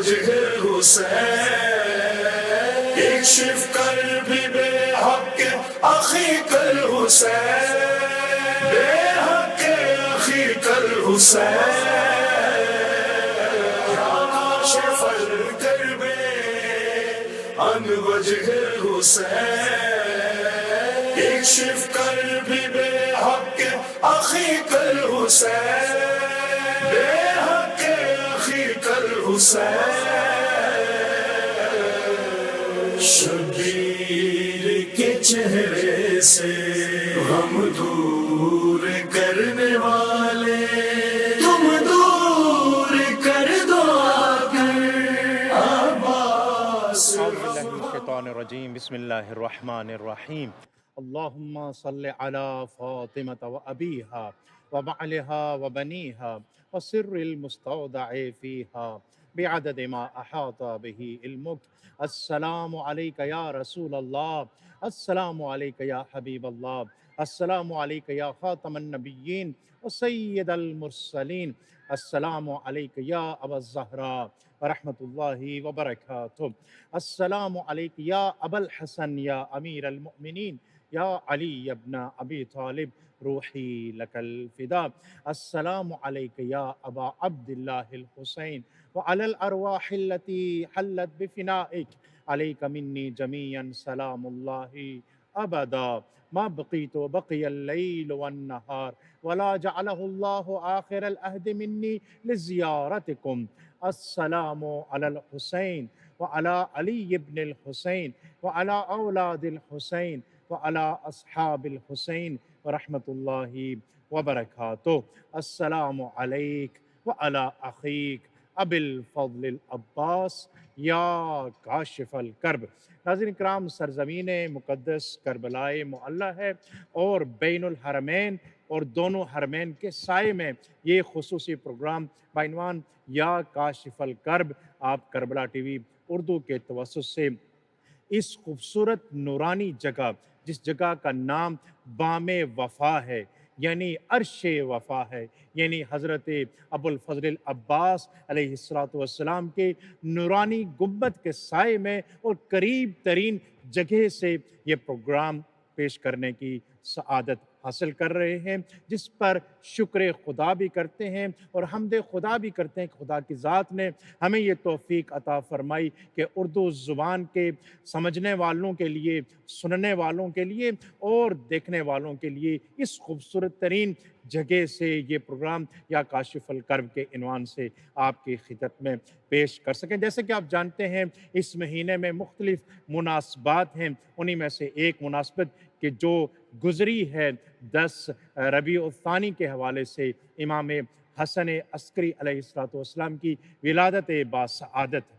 وجه الحسين اكشف كربي بحق أخيك الحسين بحق أخيك الحسين يا كاشف الكرب عن وجه الحسين اكشف كربي بحق أخيك الحسين بحق أخيك الحسين شبیر کے چہرے سے غم دور کرنے والے تم دور کر دو آکر عباس اعوذ باللہ من الشیطان الرجیم بسم اللہ الرحمن الرحیم اللہم صل علی فاطمة و ابیہا و بعلہا و بنیہا و سر المستودع فیہا بعدد ما احاط به علمک السلام علیک یا رسول اللہ السلام علیک یا حبیب اللہ السلام علیک یا خاتم النبیین و سید المرسلین السلام علیک یا ابا الزہراء ورحمۃ اللہ وبرکاتہ السلام علیک یا ابا الحسن یا امیر المؤمنین یا علی ابن ابی طالب روحی لک الفدا السلام علیک یا ابا عبداللہ الحسین وعلی الارواح التي حلت بفنائک علیک منی جمیعا سلام اللہ ابدا ما بقیت وبقی اللیل والنہار ولا جعلہ اللہ آخر العہد منی لزیارتکم السلام علی الحسین وعلی علی ابن الحسین وعلی اولاد الحسین وعلی اصحاب الحسین ورحمۃ اللہ وبرکاتہ السلام علیک وعلی اخیک ابی الفضل العباس یا کاشف الکرب۔ ناظرین کرام، سرزمین مقدس کربلائے معلیٰ ہے اور بین الحرمین اور دونوں حرمین کے سائے میں یہ خصوصی پروگرام بعنوان یا کاشف الکرب آپ کربلا ٹی وی اردو کے توسط سے اس خوبصورت نورانی جگہ، جس جگہ کا نام بام وفا ہے، یعنی عرش وفا ہے، یعنی حضرت ابو الفضل العباس علیہ السلام کے نورانی گنبد کے سائے میں اور قریب ترین جگہ سے یہ پروگرام پیش کرنے کی سعادت حاصل کر رہے ہیں، جس پر شکر خدا بھی کرتے ہیں اور حمد خدا بھی کرتے ہیں کہ خدا کی ذات نے ہمیں یہ توفیق عطا فرمائی کہ اردو زبان کے سمجھنے والوں کے لیے، سننے والوں کے لیے اور دیکھنے والوں کے لیے اس خوبصورت ترین جگہ سے یہ پروگرام یا کاشف الکرب کے عنوان سے آپ کی خدمت میں پیش کر سکیں۔ جیسے کہ آپ جانتے ہیں اس مہینے میں مختلف مناسبات ہیں، انہی میں سے ایک مناسبت کہ جو گزری ہے 10 ربیع الثانی کے حوالے سے امام حسن عسکری علیہ السلام کی ولادت باسعادت،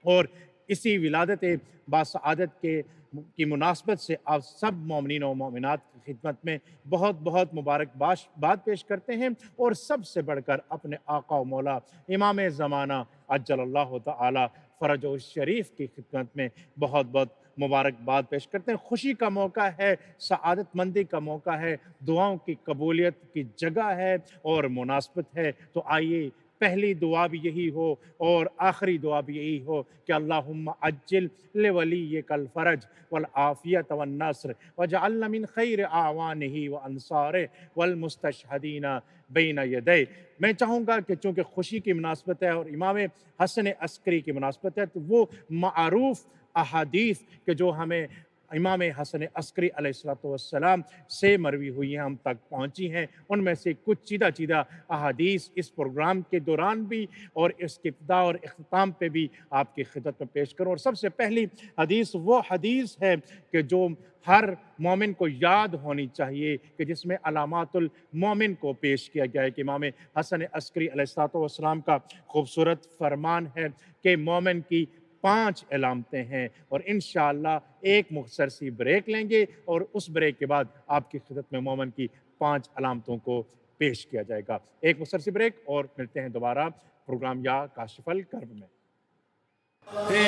اور اسی ولادت باسعادت کی مناسبت سے آپ سب مومنین و مومنات کی خدمت میں بہت بہت مبارکباد پیش کرتے ہیں، اور سب سے بڑھ کر اپنے آقا و مولا امام زمانہ عجل اللہ تعالی فرج الشریف کی خدمت میں بہت بہت مبارکباد پیش کرتے ہیں۔ خوشی کا موقع ہے، سعادت مندی کا موقع ہے، دعاؤں کی قبولیت کی جگہ ہے اور مناسبت ہے، تو آئیے پہلی دعا بھی یہی ہو اور آخری دعا بھی یہی ہو کہ اللہم عجل لولیک الفرج والعافیت والنصر وجعلنا من خیر اعوانہ وانصارہ والمستشہدین بین یدیہ۔ میں چاہوں گا کہ چونکہ خوشی کی مناسبت ہے اور امام حسن عسکری کی مناسبت ہے، تو وہ معروف احادیث کہ جو ہمیں امام حسن عسکری علیہ السلام سے مروی ہوئی ہیں، ہم تک پہنچی ہیں، ان میں سے کچھ چیدہ احادیث اس پروگرام کے دوران بھی اور اس کے ابتدا اور اختتام پہ بھی آپ کی خدمت میں پیش کروں۔ اور سب سے پہلی حدیث وہ حدیث ہے کہ جو ہر مومن کو یاد ہونی چاہیے، کہ جس میں علامات المومن کو پیش کیا گیا ہے، کہ امام حسن عسکری علیہ السلام کا خوبصورت فرمان ہے کہ مومن کی 5 علامتیں ہیں، اور انشاءاللہ ایک مختصر سی بریک لیں گے اور اس بریک کے بعد آپ کی خدمت میں مومن کی 5 علامتوں کو پیش کیا جائے گا۔ ایک مختصر سی بریک اور ملتے ہیں دوبارہ پروگرام یا کاشف الکرب میں۔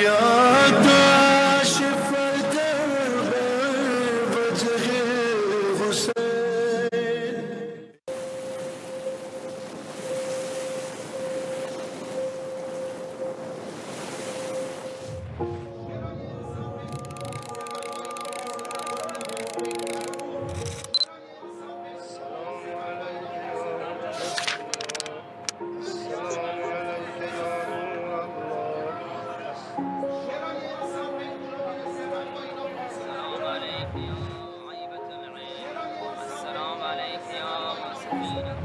یا کاشف الکرب وجہ حسین السلام عليك يا عيبة العين، السلام عليك يا سفينة.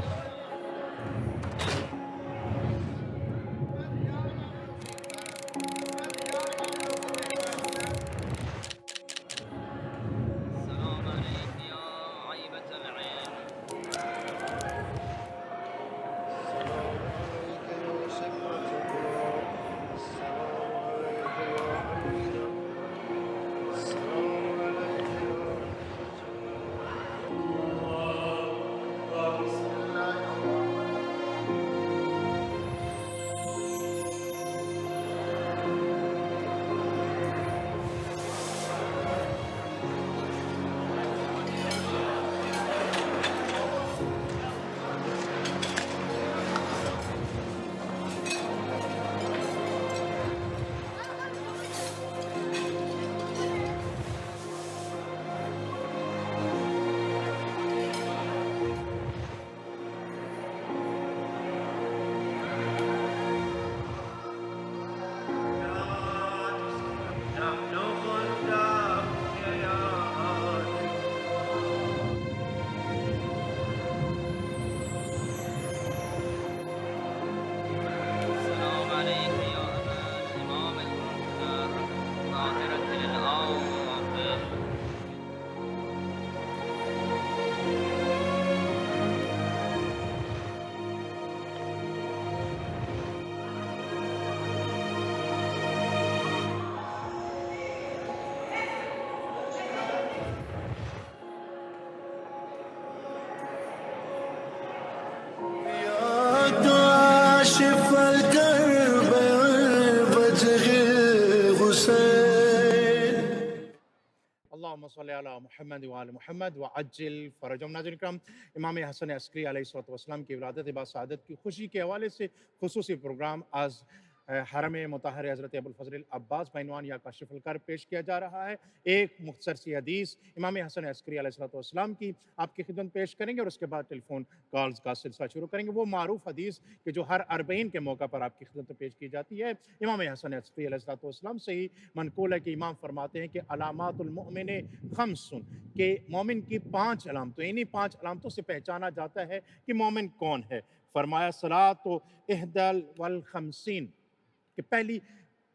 السلام عليك يا عيبة العين. السلام عليك يا أبا الإمام المختار، ظاهرة للآخر. يا كاشف الكرب وجه حسين. اللهم صل علی محمد وآل محمد وعجل فرجهم. ناظرین اکرام، امام حسن عسکری علیہ السلام کی ولادت با سعادت کی خوشی کے حوالے سے خصوصی پروگرام آج حرم مطہر حضرت ابوالفضل العباس بعنوان یا کاشف الکرب پیش کیا جا رہا ہے۔ ایک مختصر سی حدیث امام حسن عسکری علیہ السلام کی آپ کی خدمت پیش کریں گے اور اس کے بعد ٹیلی فون کالز کا سلسلہ شروع کریں گے۔ وہ معروف حدیث کہ جو ہر اربعین کے موقع پر آپ کی خدمت پیش کی جاتی ہے۔ امام حسن عسکری علیہ السلام سے ہی منقول ہے کہ امام فرماتے ہیں کہ علامات المؤمن خمس، کہ مومن کی 5 علامتوں، انہی 5 علامتوں سے پہچانا جاتا ہے کہ مومن کون ہے۔ فرمایا صلاۃ احدی والخمسین، کہ پہلی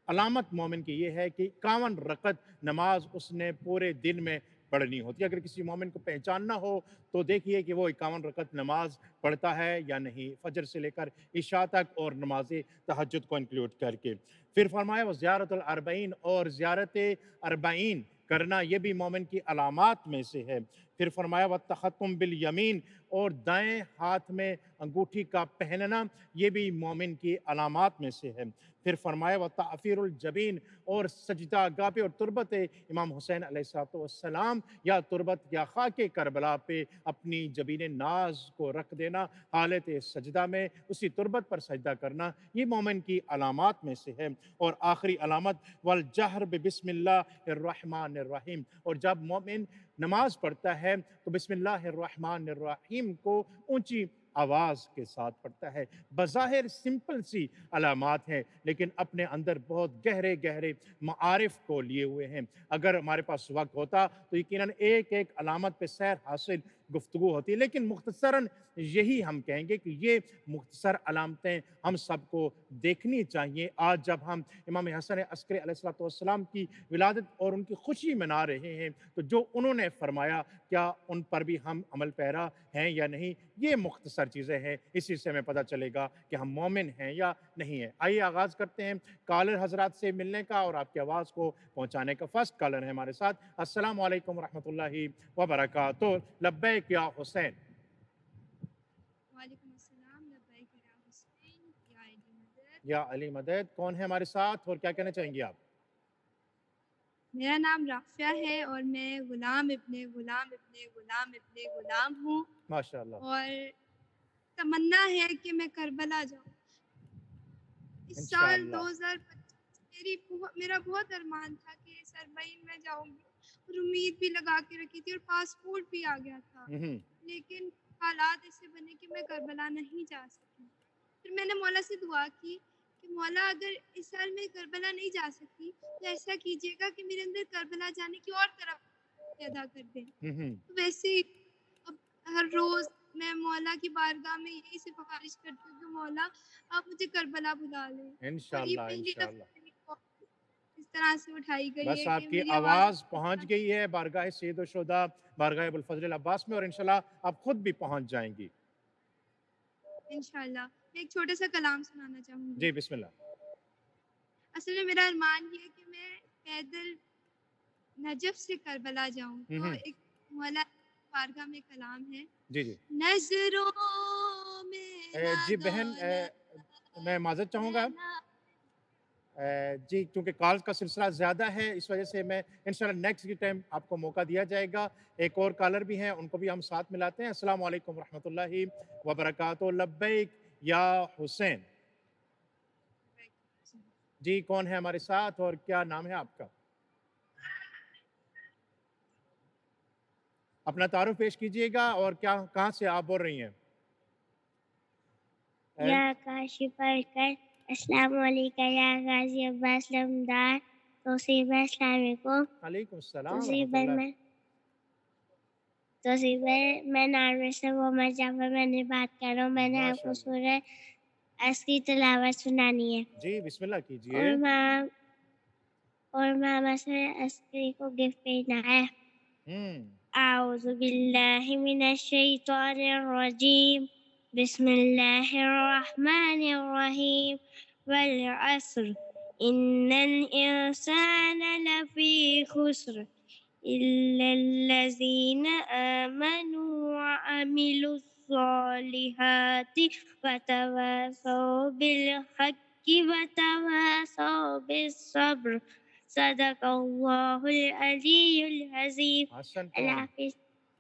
علامت مومن کی یہ ہے کہ 51 رکعت نماز اس نے پورے دن میں پڑھنی ہوتی ہے۔ اگر کسی مومن کو پہچاننا ہو تو دیکھیے کہ وہ 51 رکعت نماز پڑھتا ہے یا نہیں، فجر سے لے کر عشاء تک اور نماز تہجد کو انکلوڈ کر کے۔ پھر فرمایا وہ زیارت الاربعین، اور زیارت اربعین کرنا یہ بھی مومن کی علامات میں سے ہے۔ پھر فرمایا والتختم بالیمین، اور دائیں ہاتھ میں انگوٹھی کا پہننا یہ بھی مومن کی علامات میں سے ہے۔ پھر فرمایا وتعفیر الجبین، اور سجدہ گاہ پہ اور تربت امام حسین علیہ السلام یا تربت یا خاک کربلا پہ اپنی جبین ناز کو رکھ دینا حالت سجدہ میں، اسی تربت پر سجدہ کرنا، یہ مومن کی علامات میں سے ہے۔ اور آخری علامت والجہر بسم اللہ الرحمن الرحیم، اور جب مومن نماز پڑھتا ہے تو بسم اللہ الرحمن الرحیم کو اونچی آواز کے ساتھ پڑھتا ہے۔ بظاہر سمپل سی علامات ہیں لیکن اپنے اندر بہت گہرے گہرے معارف کو لیے ہوئے ہیں۔ اگر ہمارے پاس وقت ہوتا تو یقیناً ایک ایک علامت پہ سیر حاصل گفتگو ہوتی، لیکن مختصراً یہی ہم کہیں گے کہ یہ مختصر علامتیں ہم سب کو دیکھنی چاہیے۔ آج جب ہم امام حسن عسکری علیہ السلام کی ولادت اور ان کی خوشی منا رہے ہیں تو جو انہوں نے فرمایا کیا ان پر بھی ہم عمل پیرا ہیں یا نہیں، یہ مختصر چیزیں ہیں، اسی سے ہمیں پتہ چلے گا کہ ہم مومن ہیں یا نہیں ہیں۔ آئیے آغاز کرتے ہیں کالر حضرات سے ملنے کا اور آپ کی آواز کو پہنچانے کا۔ فرسٹ کالر ہے ہمارے ساتھ۔ السلام علیکم ورحمۃ اللہ وبرکاتہ۔ لبیک یا حسین۔ وعلیکم السلام، لبیک یا حسین، یا علی مدد۔ یا علی مدد، کون ہے ہمارے ساتھ اور کیا کہنا چاہیں گی آپ؟ میرا نام رافعہ ہے اور میں غلام ابن غلام ابن غلام ابن غلام ہوں، ماشاءاللہ۔ اور تمنا ہے کہ میں کربلا جاؤں۔ اس سال انشاءاللہ 2025 کے میرا بہت ارمان تھا کہ سربعین میں جاؤں گی، اور امید بھی لگا کے رکھی تھی، اور پاسپورٹ بھی آ گیا تھا، ہوں، لیکن حالات ایسے بنے کہ میں کربلا نہیں جا سکی۔ پھر میں نے مولا سے دعا کی کہ مولا اگر اس سال میں کربلا نہیں جا سکتی تو ایسا کیجیے گا کہ میرے اندر کربلا جانے کی اور طرف پیدا کر دیں۔ ہوں، تو ویسے ہی اب ہر روز میں مولا کی بارگاہ میں یہی سفارش کرتی ہوں کہ مولا آپ مجھے کربلا بلا لیں، اور یہ انشاءاللہ پہلی دفعہ انشاءاللہ۔ میری کال اس طرح سے اٹھائی گئی بس ہے کہ آپ کی میری آواز پہنچ گئی ہے بارگاہ سید الشہداء بارگاہ ابوالفضل العباس میں، اور انشاءاللہ آپ خود بھی پہنچ جائیں گی۔ انشاءاللہ میں ایک چھوٹا سا کلام سنانا چاہوں گی۔ جی بسم اللہ۔ اصل میں میرا ارمان یہ ہے کہ میں پیدل نجف سے کربلا جاؤں، تو ایک مولا بارگاہ میں کلام ہے، جی جی نظروں میں جی بہن، دولت میں معذرت چاہوں گا، ہے جی کیونکہ کالز کا سلسلہ زیادہ ہے، اس وجہ سے میں انشاءاللہ نیکسٹ کی ٹائم آپ کو موقع دیا جائے گا۔ ایک اور کالر بھی ہیں، ان کو بھی ہم ساتھ ملاتے ہیں۔ السلام علیکم ورحمۃ اللہ وبرکاتہ۔ لبیک یا حسین، جی کون ہے ہمارے ساتھ اور کیا نام ہے آپ کا؟ اپنا تعارف پیش کیجئے گا اور کہاں سے آپ بول رہی ہیں؟ یا کاشف الکر، السلام علیکم یا غازی عباس لمدار، توصیب السلام علیکم۔ علیکم السلام ورحمۃ اللہ۔ توصیب میں ناروے سے محمد جعفر میں نے بات کر رہا ہوں، میں نے آپ کو سورہ اس کی تلاوت سنانی ہے، جی بسم اللہ کیجئے۔ اور ماما سے عسکری کو گفٹ بھیجنا ہے۔ اعوذ باللہ من الشیطان الرجیم، بسم اللہ الرحمن الرحیم، والعصر ان الانسان لفی خسر الا الذین آمنوا وعملوا الصالحات وتواصوا بالحق وتواصوا بالصبر، صدق اللہ العلی العظیم۔ اللہ حافظ۔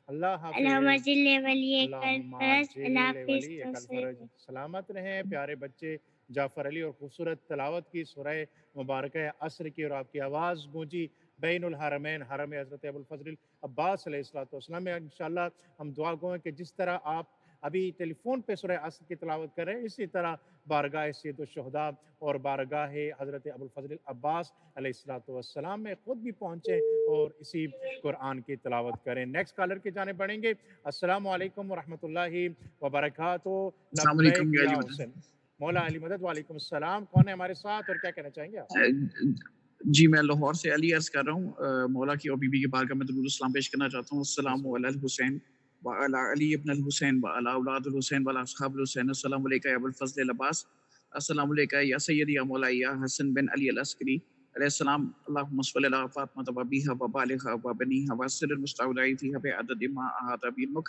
اللہ حافظ۔ اللہم جل ولی اللہم الفرج۔ اللہ جل حافظ۔ ولی الفرج۔ سلامت رہیں پیارے بچے جعفر علی، اور خوبصورت تلاوت کی سورہ مبارکہ عصر کی، اور آپ کی آواز گونجی بین الحرمین، حرم حضرت ابوالفضل العباس علیہ السلام میں۔ انشاءاللہ ہم دعا گو ہیں کہ جس طرح آپ ابھی ٹیلی فون پہ سورہ عصر کی تلاوت کر رہے ہیں، اسی طرح بارگاہ سید الشہداء اور بارگاہ حضرت ابوالفضل العباس علیہ السلام میں خود بھی پہنچیں اور اسی قرآن کی تلاوت کریں۔ نیکسٹ کالر کی جانب بڑھیں گے۔ السلام علیکم ورحمۃ اللہ وبرکاتہ۔ السلام علیکم لبیک یا یا علی مدد۔ حسین، مولا علی مدد۔ وعلیکم السلام، کون ہے ہمارے ساتھ اور کیا کہنا چاہیں گے آپ؟ جی میں لاہور سے علی عرض کر رہا ہوں، مولا کی اور بی بی کی بارگاہ میں درود السلام پیش کرنا چاہتا ہوں۔ السلام علی الحسین وعلی علی ابن الحسین وعلی اولاد الحسین وعلی اصحاب الحسین، السلام علیکم یا ابوالفضل العباس، السلام علیکم یا سیدی یا مولا یا حسن بن علی العسکری علیہ السلام، اللہم صلی علی فاطمہ وبیہا وبالغا وبنیہا وسر المستودع فیہا بعدد ما احاط به علمک،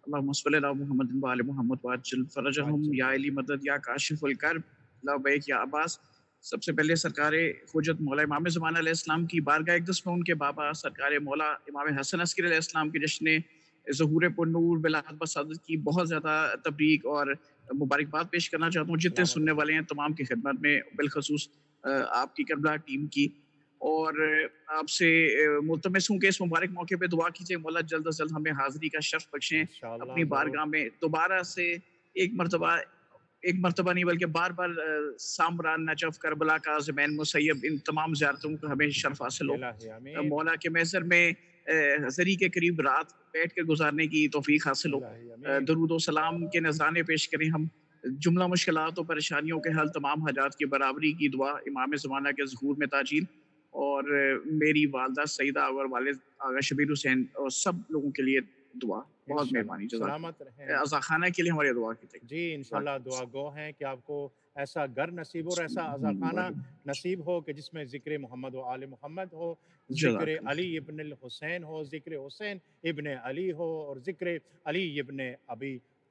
اللہم صلی علی محمد وآل محمد وعجل فرجہم یا علی مدد یا کاشف الکرب لبیک یا عباس۔ سب سے پہلے سرکار حجت مولا امام زمان علیہ السلام کی بارگاہ اقدس میں ان کے بابا سرکار مولا امام حسن عسکری علیہ السلام کے جشن ظہور پر نور ولادت بسعادت کی بہت زیادہ تبریک اور مبارکباد پیش کرنا چاہتا ہوں جتنے سننے والے ہیں تمام کی خدمت میں، بالخصوص آپ کی کربلا ٹیم کی، اور آپ سے ملتمس ہوں کہ اس مبارک موقع پہ دعا کیجیے مولا جلد از جلد ہمیں حاضری کا شرف بخشیں اپنی بارگاہ میں، دوبارہ سے ایک مرتبہ نہیں بلکہ بار بار سامران، نجف، کربلا، کاظمین، مسیب، ان تمام زیارتوں کا ہمیں شرف حاصل ہو، مولا کے محضر میں حضری کے قریب رات بیٹھ کر گزارنے کی توفیق حاصل ہو، درود و سلام کے نذرانے پیش کریں ہم، جملہ مشکلات و پریشانیوں کے حل، تمام حاجات کی برابری کی دعا، امام زمانہ کے ظہور میں تاجیل، اور میری والدہ سیدہ اور والد آغا شبیر حسین اور سب لوگوں کے لیے دعا، بہت مہربانی، سلامت رہیں۔ عزا خانہ کے لیے ہماری دعا کی تھی۔ جی انشاءاللہ دعا گو ہیں کہ آپ کو ایسا گھر نصیب ہو اور ایسا عزا خانہ نصیب ہو کہ جس میں ذکر محمد و آل محمد ہو، ذکر علی ابن الحسین ہو، ذکر حسین ابن علی ہو، اور ذکر علی ابن ابی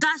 10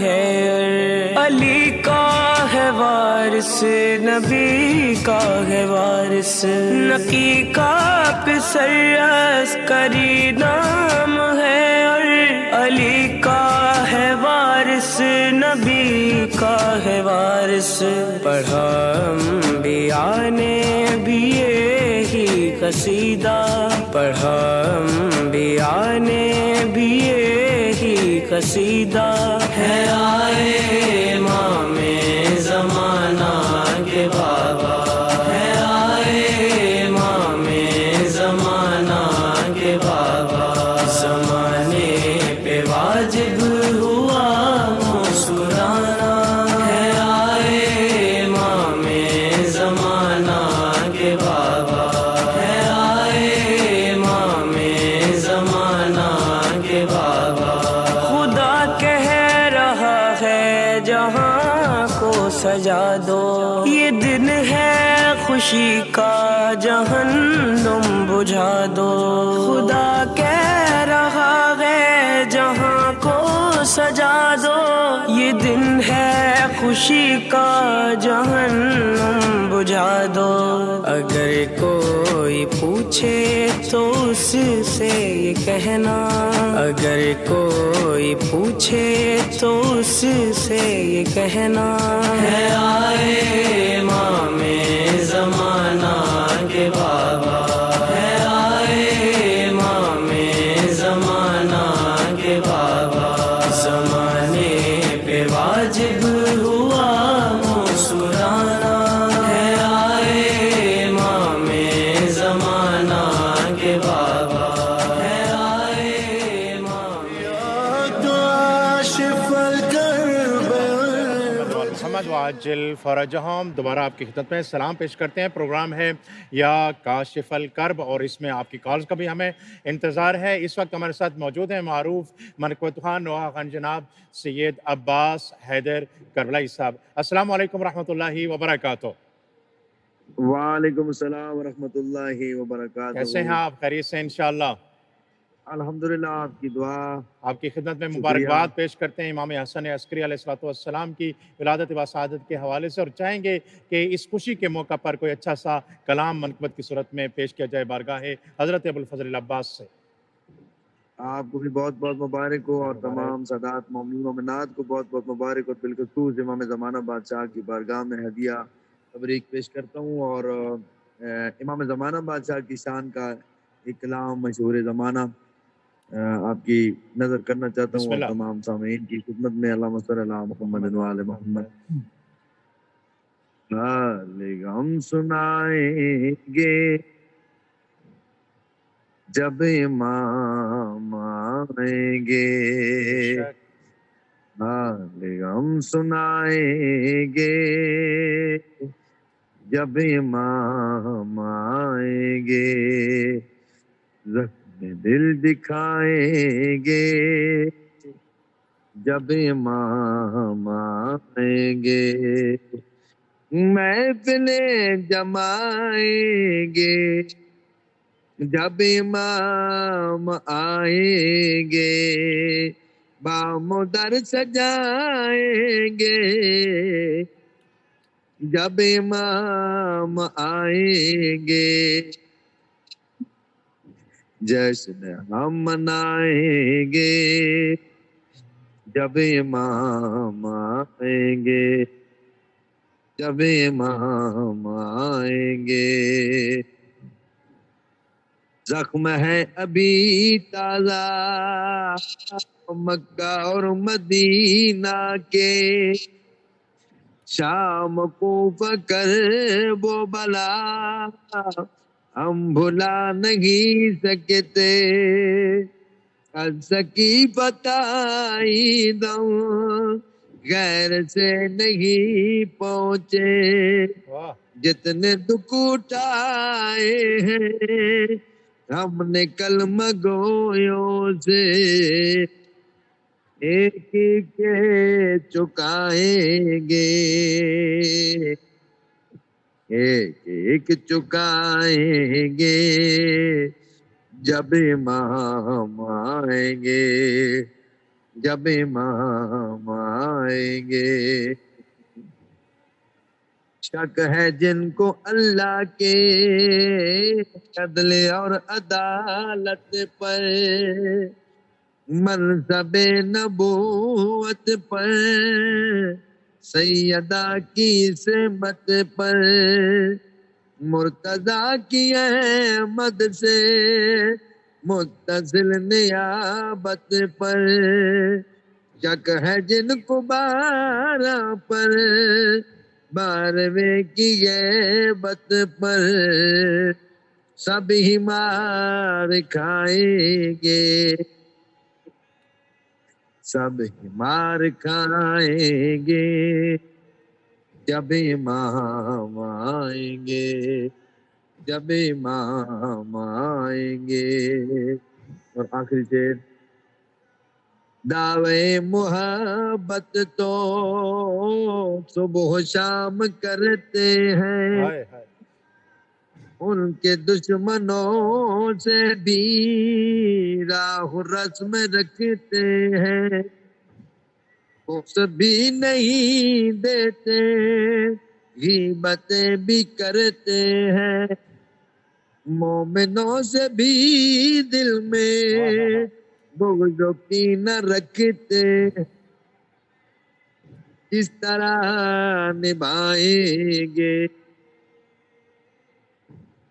ہے اور علی کا ہے وارث نبی کا ہے وارث نقی کا پسر عسکری نام ہے اور علی کا ہے وارث نبی کا ہے وارث پڑھا انبیاء نے بھی یہی قصیدہ پڑھا انبیاء نے بھی یہی قصیدہ ہے آئے امام زمانہ کے بابا ہے آئے امام زمانہ کے بابا زمانے پہ واجب ہوا مسکرانا ہے آئے امام زمانہ کے بابا ہے آئے امام زمانہ کے بابا خدا کہہ رہا ہے جہاں کو سجا دو یہ دن ہے خوشی کا جہنم بجھا دو خدا کہہ رہا ہے جہاں کو سجا دو یہ دن ہے خوشی کا جہنم بجھا دو اگر کوئی پوچھے تو اس سے یہ کہنا اگر کوئی پوچھے تو اس سے یہ کہنا ہے آئے امام زمانہ کے بابا ہے آئے امام زمانہ کے بابا زمانے پہ واجب ہوا مسکرانا ہے آئے امام زمانہ کے بابا ہے آئے امام محمد واجل فرجہم دوبارہ آپ کی خدمت میں سلام پیش کرتے ہیں. پروگرام ہے یا کاشف الکرب اور اس میں آپ کی کالز کا بھی ہمیں انتظار ہے. اس وقت ہمارے ساتھ موجود ہیں معروف منقبت خان نوحہ خان جناب سید عباس حیدر کربلائی صاحب. السلام علیکم ورحمۃ اللہ وبرکاتہ. وعلیکم السلام ورحمۃ اللہ وبرکاتہ. کیسے ہیں آپ؟ خیریت سے انشاءاللہ؟ الحمدللہ آپ کی دعا. آپ کی خدمت میں مبارکباد پیش کرتے ہیں امام حسن عسکری علیہ السلام کی ولادت و سعادت کے حوالے سے اور چاہیں گے کہ اس خوشی کے موقع پر کوئی اچھا سا کلام منقبت کی صورت میں پیش کیا جائے بارگاہ حضرت ابوالفضل عباس سے. آپ کو بھی بہت بہت مبارک ہو اور تمام سادات مومنین مومنات کو بہت بہت مبارک اور بالخصوص امام زمانہ بادشاہ کی بارگاہ میں ہدیہ تبریک پیش کرتا ہوں اور امام زمانہ بادشاہ کی شان کا ایک کلام مشہور زمانہ آپ کی نظر کرنا چاہتا ہوں اور تمام سامعین کی خدمت میں. اللہم صلی علی محمد و آل محمد. ہم سنائیں گے جب امام آئیں گے ہم سنائیں گے جب امام آئیں گے زخم دل دکھائیں گے جب امام آئیں گے محفلیں جمائیں گے جب امام آئیں گے بام و در سجائیں گے جب امام آئیں گے جشن ہم منائیں گے جب امام آئیں گے جب امام آئیں گے زخم ہے ابھی تازہ مکہ اور مدینہ کے شام کو فکر وہ بلا ہم بھلا نہیں سکتے سکی بتائی دوں غیر سے نہیں پہنچے جتنے دکھ اٹھائے ہیں ہم نے کلمہ گویوں سے ایک کے چکائیں گے ایک ایک چکائیں گے جب امام آئیں گے جب امام آئیں گے شک ہے جن کو اللہ کے عدل اور عدالت پر منصب نبوت پر سیدہ کی سمت پر مرتضی کی احمد سے متصل نیابت پر شک ہے جن کو بارہ پر بارہویں کی غیبت پر سب ہی مار کھائیں گے سب ہی مار کھائیں گے جب امام آئیں گے جب امام آئیں گے اور آخری شعر دعوے محبت تو صبح و شام کرتے ہیں ان کے دشمنوں سے بھی راہ رسم رکھتے ہیں اس بھی نہیں دیتے غیبتیں بھی کرتے ہیں مومنوں سے بھی دل میں بغض و کینہ رکھتے کس طرح نبھائیں گے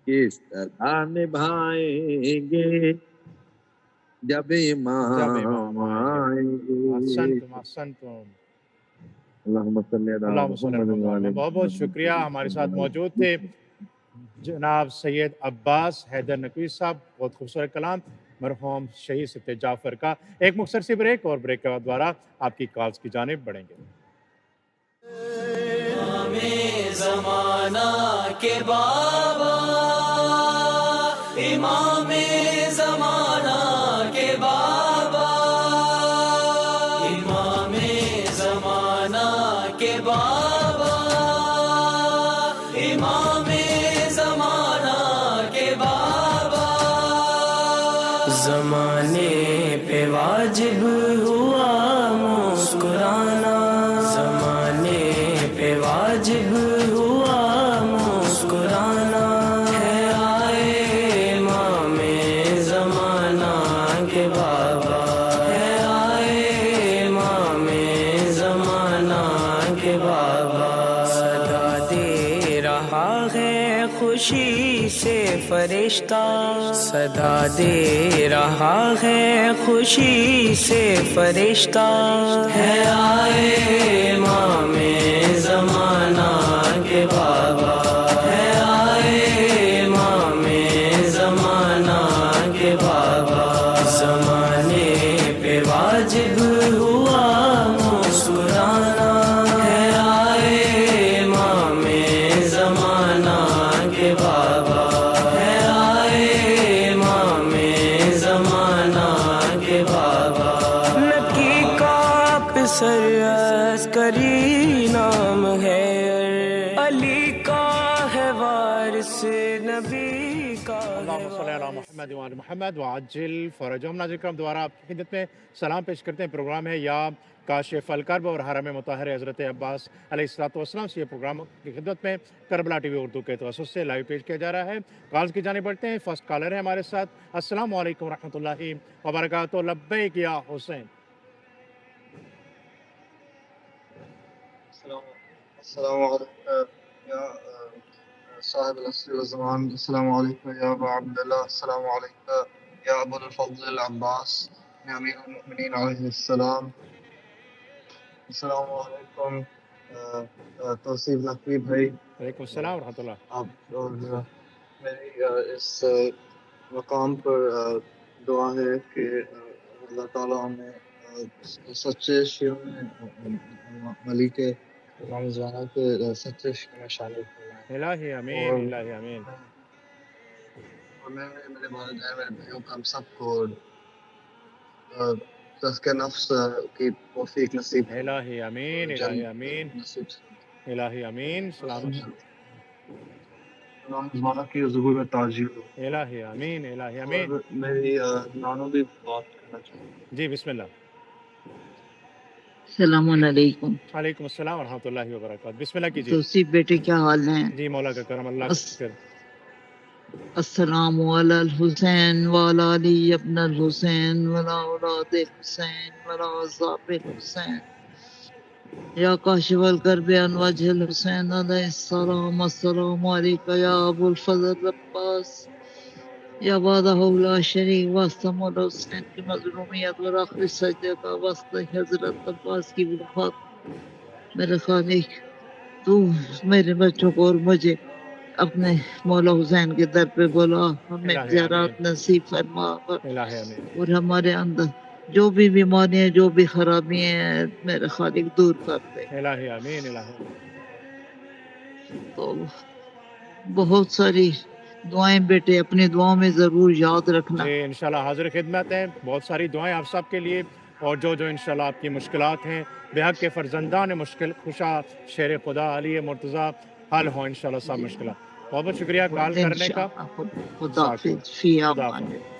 کس طرح نبھائیں گے جب امام آئیں گے اللہم صلی علی محمد۔ بہت بہت شکریہ، ہمارے ساتھ موجود تھے جناب سید عباس حیدر نقوی صاحب، بہت خوبصورت کلام مرحوم شہید سید جعفر کا۔ ایک مختصر سی بریک اور بریک کے بعد دوبارہ آپ کی کالز کی جانب بڑھیں گے۔ امام زمانہ کے بابا، امام زمانہ کے بابا، امام زمانہ کے بابا، امام زمانہ کے بابا، زمانے پہ واجب ہوا مسکرانا، زمانے پہ واجب ہوا مسکرانا، ہے آئے امام زمانہ کے بابا، ہے آئے امام زمانہ کے بابا، صدا دے رہا ہے خوشی سے فرشتہ، صدا دے رہا ہے خوشی سے فرشتہ، ہے آئے امام زمانہ کے بابا، ہے آئے امام زمانہ کے بابا، زمانے پہ واجب ہوا مسکرانا، ہے آئے امام زمانہ کے بابا، ہے آئے امام زمانہ کے بابا، نکی کا پسر عسکری نام ہے، علی کا ہے وارث نبی کا ہے اللہم صلی علی محمد وعلی محمد وعجل فرجہم۔ ناظرین کرام، دوبارہ آپ کی خدمت میں سلام پیش کرتے ہیں۔ پروگرام ہے یا کاشف الکرب اور حرم مطہر حضرت عباس علیہ السلام سے یہ پروگرام کی خدمت میں کربلا ٹی وی اردو کے توسط سے لائیو پیش کیا جا رہا ہے۔ کالز کی جانب بڑھتے ہیں۔ فرسٹ کالر ہے ہمارے ساتھ۔ السلام علیکم ورحمۃ اللہ وبرکاتہ۔ لبیک یا حسین۔ السلام علیکم یا صاحب العصر والزمان، السلام علیکم یا ابا عبداللہ، السلام علیکم یا ابو الفضل العباس یا امیر المؤمنین علیہ السلام، السلام علیکم توصیف نقوی بھائی۔ وعلیکم السلام ورحمۃ اللہ۔ آپ اور میری اس مقام پر دعا ہے کہ اللہ تعالیٰ ہمیں سچے شیعوں میں علی کے امام زمانہ کے سچے شیعوں میں شامل فرمائیں۔ الہی امین، الہی امین۔ اور میں میرے والدین، میرے بھائیوں کا ہم سب کو تزکیہ نفس کی توفیق نصیب فرمائیں۔ الہی امین، الہی امین، الہی امین۔ سلامت امام زمانہ کی ظہور میں تاجیل ہو۔ الہی امین، الہی امین۔ اور میری نانو بھی بات کرنا چاہوں گی۔ جی بسم اللہ۔ السلام علیکم. وعلیکم السلام ورحمۃ اللہ وبرکاتہ. بسم اللہ کیجیے. توصیف بیٹے کیا حال ہیں؟ جی مولا کا کرم, اللہ کا شکر. السلام علی الحسین وعلی علی ابن الحسین وعلی اولاد الحسین وعلی اصحاب الحسین یا کاشف الکرب عن وجہ الحسین علیہ السلام. السلام علیکم یا ابو الفضل عباس یا وعدہ لا شریک واسطہ مولا حسین کی مظلومیت اور آخری سجدے کا واسطہ حضرت عباس کی وفات. میرے خالق تو میرے بچوں کو اور مجھے اپنے مولا حسین کے در پہ بولا, ہمیں زیارات نصیب فرما اور ہمارے اندر جو بھی بیماریاں جو بھی خرابی ہیں میرے خالق دور کر دے. الہی آمین. الہی تو بہت ساری دعائیں بیٹے اپنی دعاؤں میں ضرور یاد رکھنا. جی انشاءاللہ حاضر خدمت ہیں. بہت ساری دعائیں آپ سب کے لیے, اور جو انشاءاللہ آپ کی مشکلات ہیں بے حق کے فرزندان مشکل خوشا شیر خدا علی مرتضیٰ حل ہو انشاءاللہ سب مشکلات. بہت بہت شکریہ کال کرنے کا. خدا حافظ.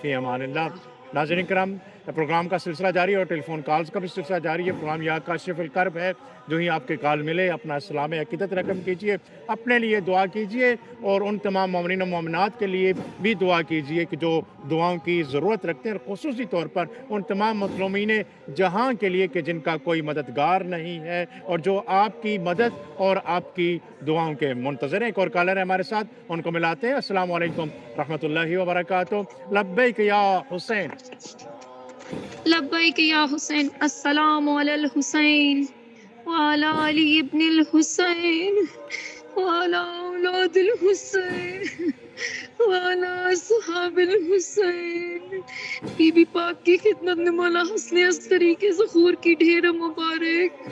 فی امان اللہ. ناظرین کرام, پروگرام کا سلسلہ جاری ہے اور ٹیلی فون کالز کا بھی سلسلہ جاری ہے. پروگرام یا کاشف الکرب ہے. جو ہی آپ کے کال ملے اپنا اسلام عقیدت رقم کیجئے, اپنے لیے دعا کیجئے اور ان تمام مومنین و مومنات کے لیے بھی دعا کیجئے کہ جو دعاؤں کی ضرورت رکھتے ہیں, اور خصوصی طور پر ان تمام مظلومین جہاں کے لیے کہ جن کا کوئی مددگار نہیں ہے اور جو آپ کی مدد اور آپ کی دعاؤں کے منتظر ہیں. ایک اور کالر ہے ہمارے ساتھ, ان کو ملاتے ہیں. السلام علیکم رحمۃ اللہ وبرکاتہ. لبیک یا حسین. لبیک یا حسین. السلام علی الحسین وعلی علی ابن الحسین وعلی اولاد الحسین وعلی اصحاب الحسین. بی بی پاک کی خدمت میں مولا حسن عسکری کے ظہور کی ڈھیر مبارک.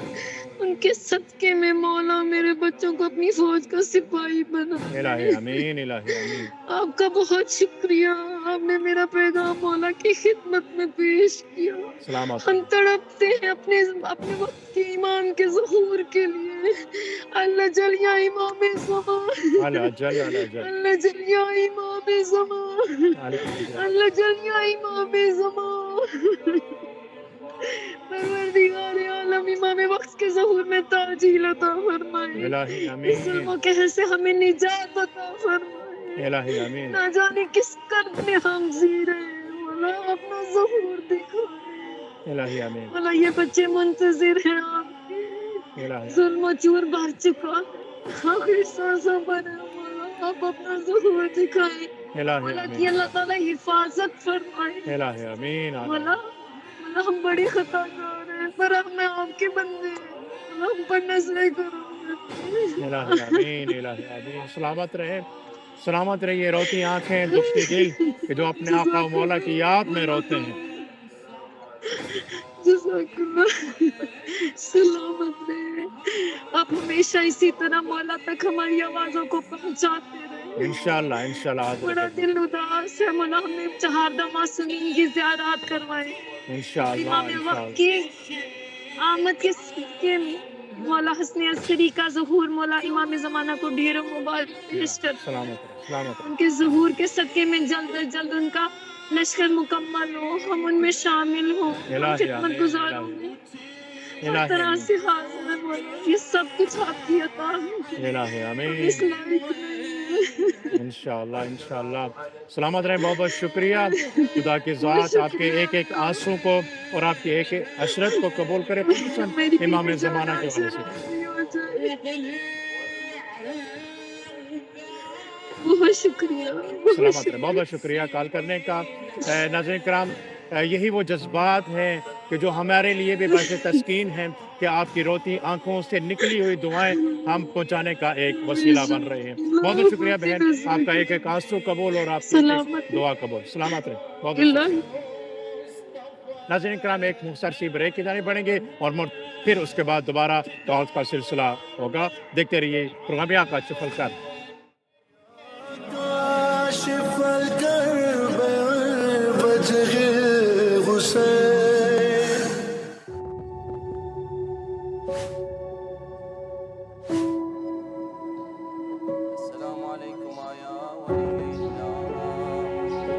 ان کے صدقے میں مولا میرے بچوں کو اپنی فوج کا سپاہی بنا. الہی آمین. الہی آمین. آپ کا بہت شکریہ, آپ نے میرا پیغام مولا کی خدمت میں پیش کیا. ہم تڑپتے ہیں اپنے وقت کے امام کے ظہور کے لیے. اللہ جل یا امام زمان, اللہ جل یا امام زمان, اللہ جل یا امام زمان. پروردگار عالم امام وقت کے ظہور میں تاجیل عطا فرمائے. اس ظلم و قہر سے ہمیں نجات عطا فرمائے. نہ جانے کس کرب میں ہم جی رہے ہیں, مولا اپنا ظہور دکھائے. مولا یہ بچے منتظر ہیں آپ کے. ظلم و چور بھر چکا, آخری سانسوں پر ہے مولا آپ اپنا ظہور دکھائے. مولا کی اللہ تعالیٰ حفاظت فرمائے. مولا ہم بڑی خطا کار ہیں پر ہمیں آپ کے بندے ہیں, ہم پر نظریں کرو. آمین. الہی آمین. سلامت رہے, سلامت رہیے. روتی آنکھیں دکھتے دل کہ جو اپنے آقا و مولا کی یاد میں روتے ہیں. جزاک اللہ. سلامت رہے. آپ ہمیشہ اسی طرح مولا تک ہماری آوازوں کو پہنچاتے رہے. انشاءاللہ انشاءاللہ. بڑا دل اداس ہے مولا, ہمیں چہاردہ معصومین کی زیارات کروائے. انشاءاللہ. امام وقت کی آمد کے مولا حسن عسکری کا ظہور مولا امام زمانہ کو ڈھیروں مبارک پیش کر. ان کے ظہور کے صدقے میں جلد از جلد ان کا لشکر مکمل ہو, ہم ان میں شامل ہوں, خدمت گزار ہوں. ہر طرح سے حاضر ہے مولا, یہ سب کچھ آپ کی عطا ہے. الہی آمین. انشاءاللہ انشاءاللہ. سلامت رہیں. بہت بہت شکریہ. خدا کی ذات آپ کے ایک ایک آنسو کو اور آپ کی ایک ایک عشرت کو قبول کرے, خصوصاً امام زمانہ کے حوالے سے. بہت شکریہ. سلامت رہیں. بہت بہت شکریہ کال کرنے کا. ناظرین کرام, یہی وہ جذبات ہیں کہ جو ہمارے لیے بھی باعث تسکین ہیں کہ آپ کی روتی آنکھوں سے نکلی ہوئی دعائیں ہم پہنچانے کا ایک وسیلہ بن رہے ہیں. بہت بہت شکریہ بہن, آپ کا ایک ایک آنسو قبول اور آپ کی دعا قبول. سلامت رہیں. بہت بہت شکریہ. ناظرین کرام, ایک مختصر سی بریک کی جانب بڑھیں گے اور پھر اس کے بعد دوبارہ کالز کا سلسلہ ہوگا. دیکھتے رہیے پروگرام یا کاشف الکرب. کاشف الکرب وجہ حسین. السلام علیکم یا ولی اللہ.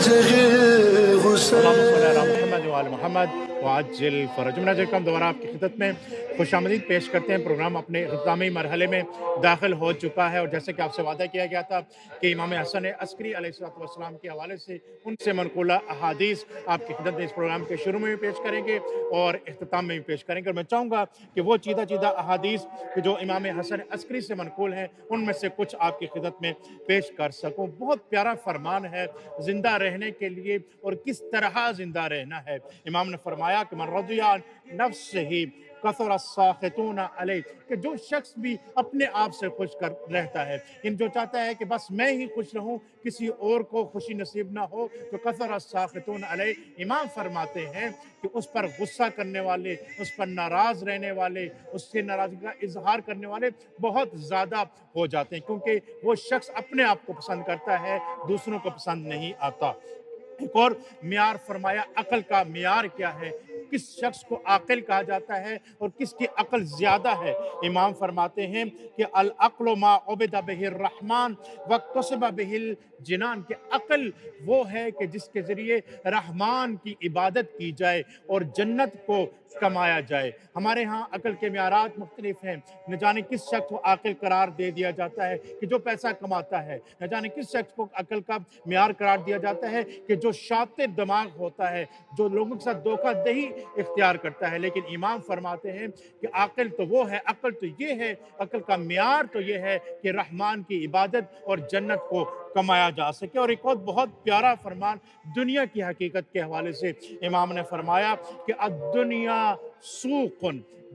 وجه حسین محمد وعجل فرج مناظر کرام دوبارہ آپ کی خدمت میں خوش آمدید پیش کرتے ہیں۔ پروگرام اپنے اختتامی مرحلے میں داخل ہو چکا ہے، اور جیسے کہ آپ سے وعدہ کیا گیا تھا کہ امام حسن عسکری علیہ السلام کے حوالے سے ان سے منقولہ احادیث آپ کی خدمت میں اس پروگرام کے شروع میں بھی پیش کریں گے اور اختتام میں بھی پیش کریں گے، اور میں چاہوں گا کہ وہ چیدہ احادیث جو امام حسن عسکری سے منقول ہیں ان میں سے کچھ آپ کی خدمت میں پیش کر سکوں۔ بہت پیارا فرمان ہے زندہ رہنے کے لیے اور کس طرح زندہ رہنا ہے۔ امام نے فرمایا کہ من رضی عن نفسہ کثر الساخطون علیہ، کہ جو شخص بھی اپنے آپ سے خوش رہتا ہے، جو چاہتا ہے کہ بس میں ہی خوش رہوں، کسی اور کو خوشی نصیب نہ ہو، تو کثر الساخطون علیہ، امام فرماتے ہیں کہ اس پر غصہ کرنے والے، اس پر ناراض رہنے والے، اس سے ناراضگی کا اظہار کرنے والے بہت زیادہ ہو جاتے ہیں، کیونکہ وہ شخص اپنے آپ کو پسند کرتا ہے، دوسروں کو پسند نہیں آتا۔ ایک اور معیار فرمایا، عقل کا معیار کیا ہے، کس شخص کو عاقل کہا جاتا ہے اور کس کی عقل زیادہ ہے۔ امام فرماتے ہیں کہ العقل ما عبد بہ الرحمن واکتسب بہ الجنان، کہ عقل وہ ہے کہ جس کے ذریعے رحمان کی عبادت کی جائے اور جنت کو کمایا جائے۔ ہمارے ہاں عقل کے معیارات مختلف ہیں، نہ جانے کس شخص کو عاقل قرار دے دیا جاتا ہے کہ جو پیسہ کماتا ہے، نہ جانے کس شخص کو عقل کا معیار قرار دیا جاتا ہے کہ جو شاطر دماغ ہوتا ہے، جو لوگوں کے ساتھ دھوکہ دہی اختیار کرتا ہے۔ لیکن امام فرماتے ہیں کہ عقل تو وہ ہے، عقل تو یہ ہے، عقل کا معیار تو یہ ہے کہ رحمان کی عبادت اور جنت کو کمایا جا سکے۔ اور ایک اور بہت پیارا فرمان دنیا کی حقیقت کے حوالے سے امام نے فرمایا کہ الدنیا سوق،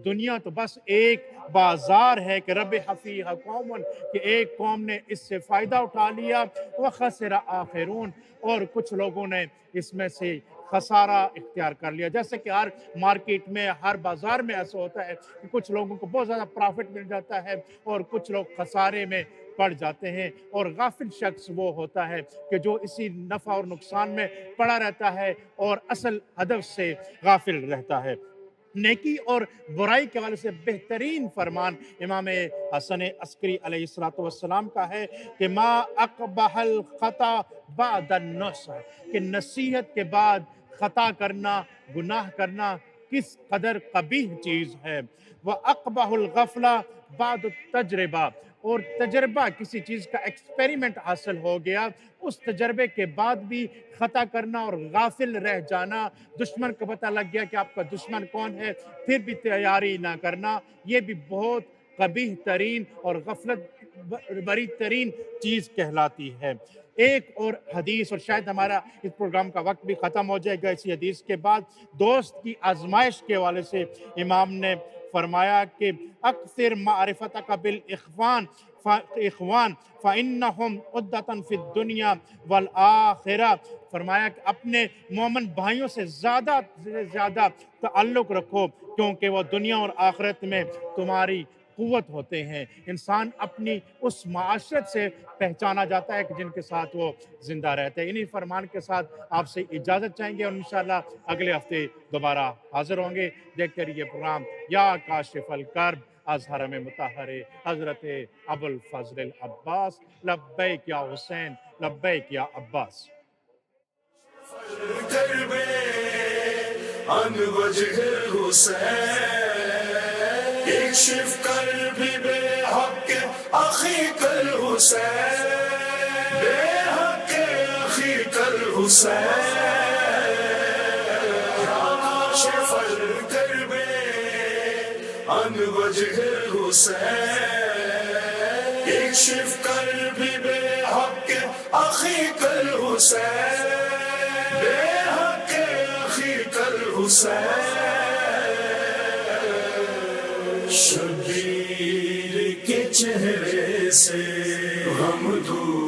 دنیا تو بس ایک بازار ہے کہ رب حفیہ قوم، کہ ایک قوم نے اس سے فائدہ اٹھا لیا، وخسر آخرون، اور کچھ لوگوں نے اس میں سے خسارہ اختیار کر لیا۔ جیسے کہ ہر مارکیٹ میں، ہر بازار میں ایسا ہوتا ہے کہ کچھ لوگوں کو بہت زیادہ پرافٹ مل جاتا ہے اور کچھ لوگ خسارے میں پڑ جاتے ہیں، اور غافل شخص وہ ہوتا ہے کہ جو اسی نفع اور نقصان میں پڑا رہتا ہے اور اصل ہدف سے غافل رہتا ہے۔ نیکی اور برائی کے حوالے سے بہترین فرمان امام حسن عسکری علیہ السلام کا ہے کہ ما اقبح الخطا بعد النصح، کہ نصیحت کے بعد خطا کرنا، گناہ کرنا کس قدر قبیح چیز ہے۔ وَأَقْبَحُ الْغَفْلَةِ بَعْدُ التَّجْرِبَةِ، اور تجربہ کسی چیز کا ایکسپیریمنٹ حاصل ہو گیا، اس تجربے کے بعد بھی خطا کرنا اور غافل رہ جانا، دشمن کو پتہ لگ گیا کہ آپ کا دشمن کون ہے پھر بھی تیاری نہ کرنا، یہ بھی بہت قبیح ترین اور غفلت بری ترین چیز کہلاتی ہے۔ ایک اور حدیث، اور شاید ہمارا اس پروگرام کا وقت بھی ختم ہو جائے گا اسی حدیث کے بعد، دوست کی آزمائش کے حوالے سے امام نے فرمایا کہ اکثر معرفتک بالاخوان فإنہم عدۃ فی الدنیا والآخرہ، فرمایا کہ اپنے مومن بھائیوں سے زیادہ سے زیادہ تعلق رکھو، کیونکہ وہ دنیا اور آخرت میں تمہاری قوت ہوتے ہیں۔ انسان اپنی اس معاشرت سے پہچانا جاتا ہے کہ جن کے ساتھ وہ زندہ رہتے ہیں۔ انہی فرمان کے ساتھ آپ سے اجازت چاہیں گے، اور انشاءاللہ اگلے ہفتے دوبارہ حاضر ہوں گے۔ دیکھتے رہیے پروگرام یا کاشف الکرب از حرم مطہر حضرت ابو الفضل العباس، لبیک یا حسین، لبیک یا عباس۔ عن وجہ حسین اکشف قلبی بے حق اخیک الحسین، بے حق اخیک الحسین، کاشف الکرب عن وجہ حسین اکشف قلبی بے حق اخیک الحسین، بے حق اخیک الحسین، شبیر کے چہرے سے غم دور